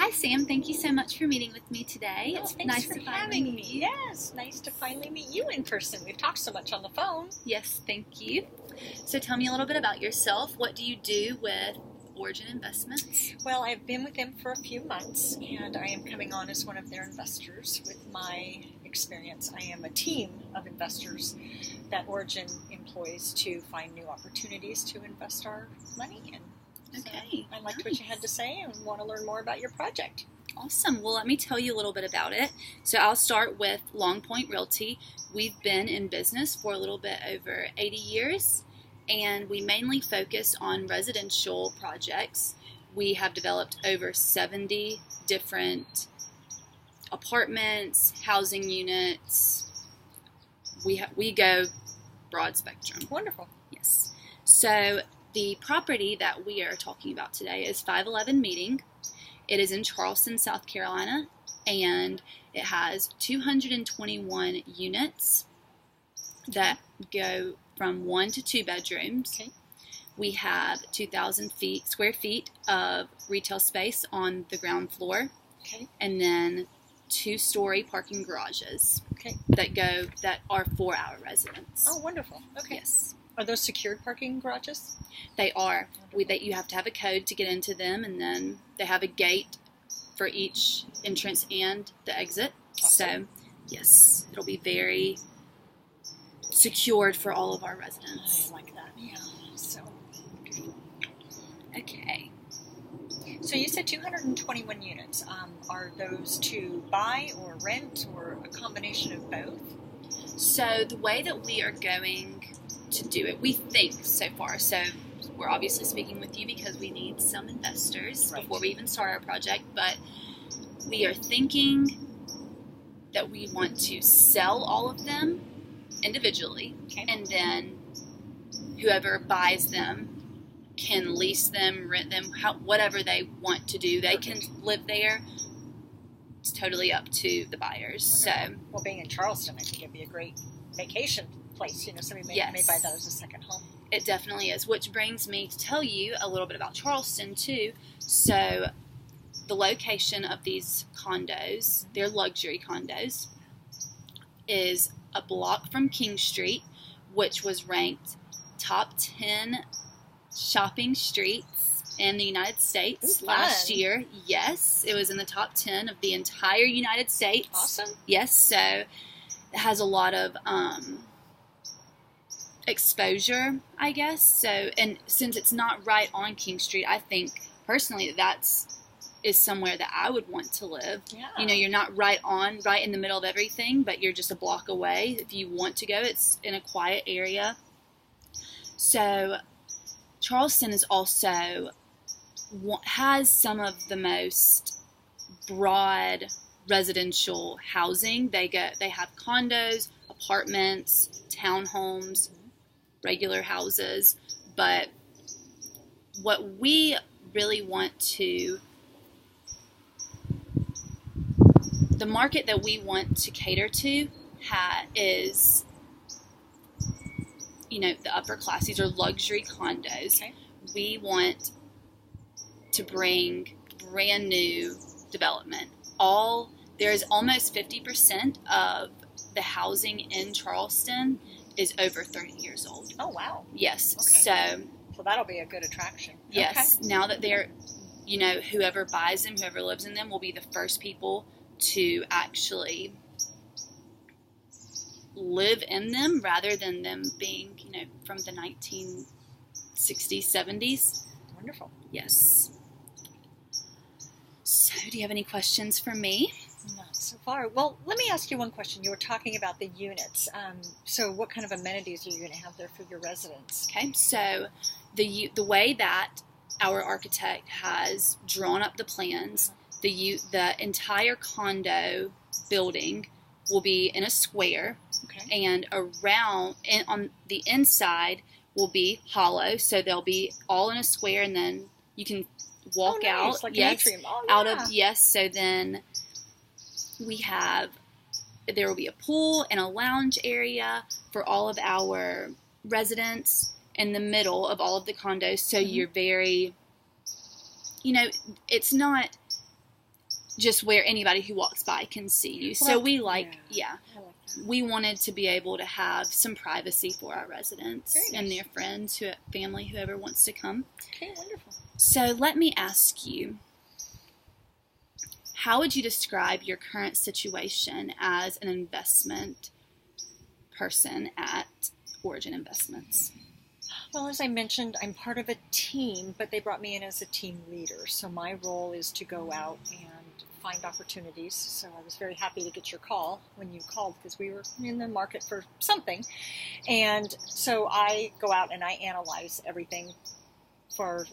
Hi, Sam. Thank you so much for meeting with me today. Oh, It's thanks nice for to finally having meet me. you. Yes, nice to finally meet you in person. We've talked so much on the phone. Yes, thank you. So tell me a little bit about yourself. What do you do with Origin Investments? Well, I've been with them for a few months, and I am coming on as one of their investors with my experience. I am a team of investors that Origin employs to find new opportunities to invest our money in. Okay, I liked what you had to say and want to learn more about your project. Awesome. Well, let me tell you a little bit about it. So I'll start with Long Point Realty. We've been in business for a little bit over 80 years, and we mainly focus on residential projects. We have developed over 70 different apartments, housing units. We go broad spectrum. Wonderful. Yes. So the property that we are talking about today is 511 Meeting. It is in Charleston, South Carolina, and it has 221 units that go from 1 to 2 bedrooms. Okay. We have 2,000 square feet of retail space on the ground floor, Okay. and then 2-story parking garages Okay. that are for our residents. Oh, wonderful. Okay. Yes, Are those secured parking garages? they are. You have to have a code to get into them, and then they have a gate for each entrance and the exit. Awesome. So, yes, it'll be very secured for all of our I residents. like that. Yeah. Okay. So you said 221 units. Are those to buy or rent or a combination of both? So the way that we are going to do it, we think so far. So we're obviously speaking with you because we need some investors Right. before we even start our project. But we are thinking that we want to sell all of them individually, Okay. and then whoever buys them can lease them, rent them, whatever they want to do. They can live there. It's totally up to the buyers. So, Well, being in Charleston, I think it'd be a great vacation place. You know, somebody may Yes. buy that as a second home. it definitely is, which brings me to tell you a little bit about Charleston, too. So, the location of these condos, they're luxury condos, is a block from King Street, which was ranked top 10 shopping streets in the United States Ooh, last fun. year. Yes, it was in the top 10 of the entire United States. Awesome. Yes, so it has a lot of exposure, I guess. So, and since it's not right on King Street, I think personally is somewhere that I would want to live. Yeah. You know, you're not right in the middle of everything, but you're just a block away. If you want to go, it's in a quiet area. So, Charleston is also has some of the most broad residential housing. They have condos, apartments, townhomes, regular houses, but what we really want to the market that we want to cater to is, you know, the upper class. These are luxury condos. Okay. We want to bring brand new development. There is almost 50% of the housing in Charleston is over 30 years old. Oh, wow. Yes. Okay. So that'll be a good attraction. Yes. Now that they're, you know, whoever buys them, whoever lives in them will be the first people to actually live in them rather than them being, you know, from the 1960s, 70s. Wonderful. Yes. So, do you have any questions for me? Not so far. Well, let me ask you one question. You were talking about the units. So what kind of amenities are you going to have there for your residents? Okay, so the way that our architect has drawn up the plans, the entire condo building will be in a square, Okay. and on the inside will be hollow, so they'll be all in a square, and then you can walk nice. out. Like Yes, an atrium. Oh, out yeah. of yes. So then there will be a pool and a lounge area for all of our residents in the middle of all of the condos. So you're very, you know, it's not just where anybody who walks by can see you. Well, So we I like that. we wanted to be able to have some privacy for our residents Very nice. and their friends, family, whoever wants to come. Okay, wonderful. So let me ask you, how would you describe your current situation as an investment person at Origin Investments? Well, as I mentioned, I'm part of a team, but they brought me in as a team leader. So my role is to go out and find opportunities. So I was very happy to get your call when you called, because we were in the market for something. And so I go out and I analyze everything for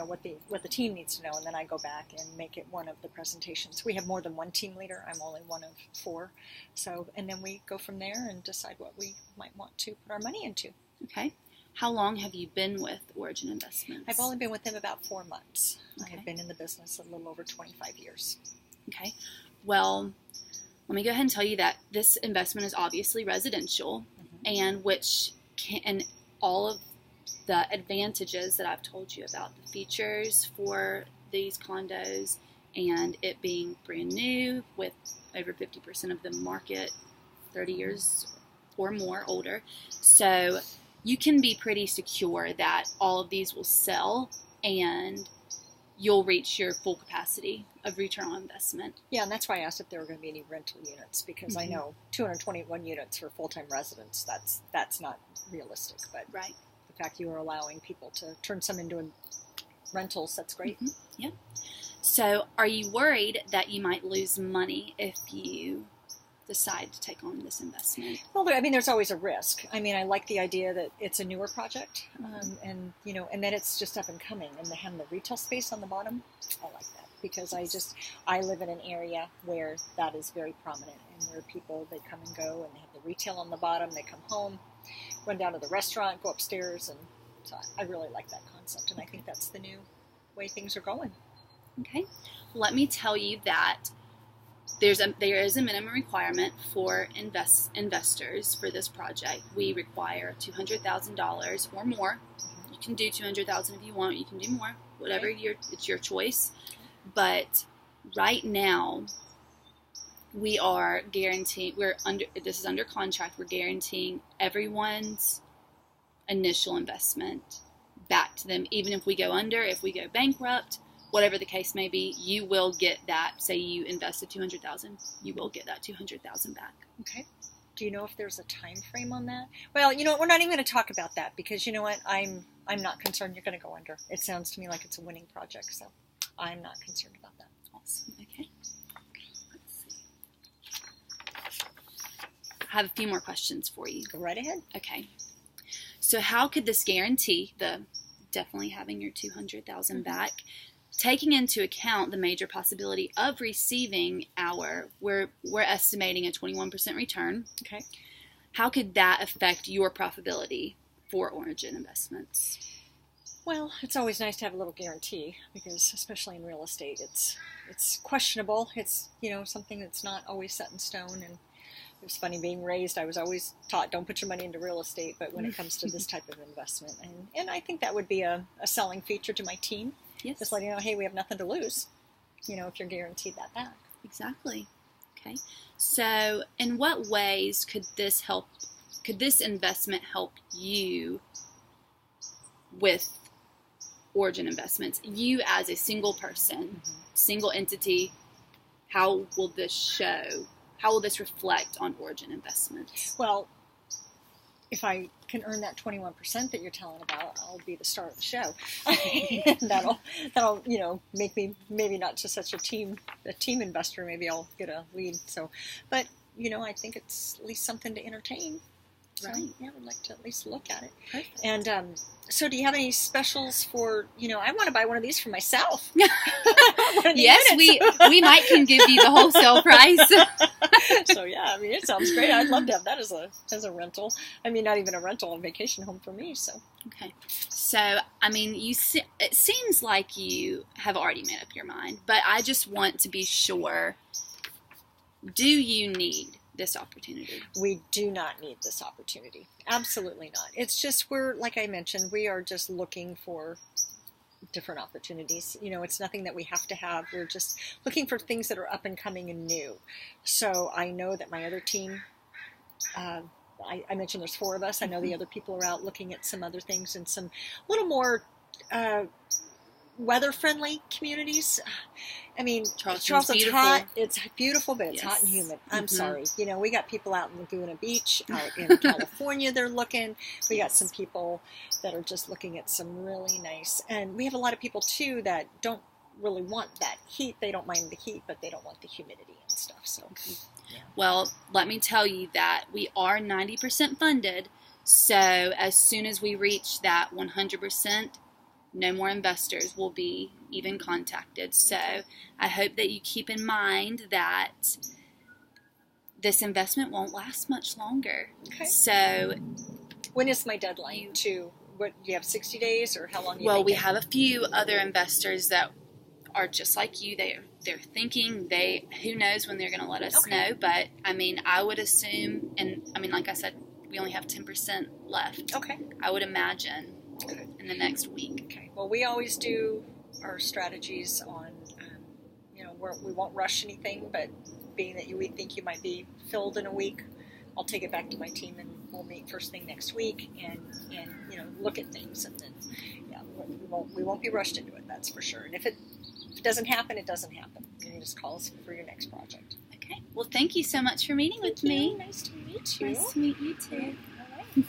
what the team needs to know, and then I go back and make it one of the presentations. We have more than one team leader. I'm only one of 4. So, and then we go from there and decide what we might want to put our money into. Okay. How long have you been with Origin Investments? I've only been with them about 4 months. Okay. I have been in the business a little over 25 years. Okay. Well, let me go ahead and tell you that this investment is obviously residential, and all of the advantages that I've told you about, the features for these condos, and it being brand new with over 50% of the market 30 years or more older. So you can be pretty secure that all of these will sell and you'll reach your full capacity of return on investment. Yeah, and that's why I asked if there were going to be any rental units, because I know 221 units for full-time residents, that's not realistic. But right. The fact you are allowing people to turn some into rentals, that's great. Yeah. So are you worried that you might lose money if you decide to take on this investment? Well, I mean, there's always a risk. I mean, I like the idea that it's a newer project, and then it's just up and coming, and they have the retail space on the bottom. I like that, because I live in an area where that is very prominent, and where people, they come and go, and they have the retail on the bottom. They come home, run down to the restaurant, go upstairs, and so I really like that concept, and I think that's the new way things are going. Okay, let me tell you that there is a minimum requirement for investors for this project. We require $200,000 or more. You can do $200,000 if you want. You can do more, whatever. It's your choice. But right now, we are guaranteeing. This is under contract. We're guaranteeing everyone's initial investment back to them, even if we go under, if we go bankrupt. Whatever the case may be, you will get that. Say you invested $200,000, you will get that $200,000 back. Okay. Do you know if there's a time frame on that? Well, we're not even going to talk about that, because you know what? I'm not concerned you're going to go under. It sounds to me like it's a winning project, so I'm not concerned about that. Awesome. Okay. Let's see. I have a few more questions for you. Go right ahead. Okay. So how could this guarantee definitely having your $200,000 back, taking into account the major possibility of receiving we're estimating a 21% return. Okay. How could that affect your profitability for Origin Investments? Well, it's always nice to have a little guarantee, because especially in real estate, it's questionable. It's, something that's not always set in stone. And it was funny being raised. I was always taught, don't put your money into real estate, but when it comes to this type of investment, and I think that would be a selling feature to my team. Yes. Just letting you know, hey, we have nothing to lose, if you're guaranteed that back. Exactly. Okay. So in what ways could this investment help you with Origin Investments? You as a single person, single entity, how will this reflect on Origin Investments? Well, if I can earn that 21% that you're telling about, I'll be the star of the show. that'll make me maybe not just such a team investor. Maybe I'll get a lead. So, but I think it's at least something to entertain. Right. So, yeah, I would like to at least look at it. Perfect. And so, do you have any specials for? I want to buy one of these for myself. Yes, we might can give you the wholesale price. So yeah, it sounds great. I'd love to have that as a rental. Not even a rental, a vacation home for me. So okay, so it seems like you have already made up your mind, but I just want to be sure. Do you need this opportunity? We do not need this opportunity. Absolutely not. It's just like I mentioned, we are just looking for different opportunities. It's nothing that we have to have. We're just looking for things that are up and coming and new. So I know that my other team, I mentioned there's 4 of us. I know the other people are out looking at some other things and some little more weather-friendly communities. I mean, Charleston's hot. It's beautiful, but it's hot and humid. I'm sorry. We got people out in Laguna Beach, out in California. They're looking. We got some people that are just looking at some really nice. And we have a lot of people too that don't really want that heat. They don't mind the heat, but they don't want the humidity and stuff. So, yeah. Well, let me tell you that we are 90% funded. So as soon as we reach that 100%. No more investors will be even contacted. So I hope that you keep in mind that this investment won't last much longer. Okay. So when is my deadline to, what, do you have 60 days or how long? Well, we have a few other investors that are just like you. They're thinking, who knows when they're going to let us know. But I mean, I would assume, and I mean, like I said, we only have 10% left. Okay. I would imagine. In the next week. Okay. Well, we always do our strategies on, we won't rush anything, but being that we think you might be filled in a week, I'll take it back to my team and we'll meet first thing next week and look at things, and then we won't be rushed into it. That's for sure. And if it doesn't happen, it doesn't happen. You can just call us for your next project. Okay. Well, thank you so much for meeting with me. Nice to meet you. Nice to meet you too. All right.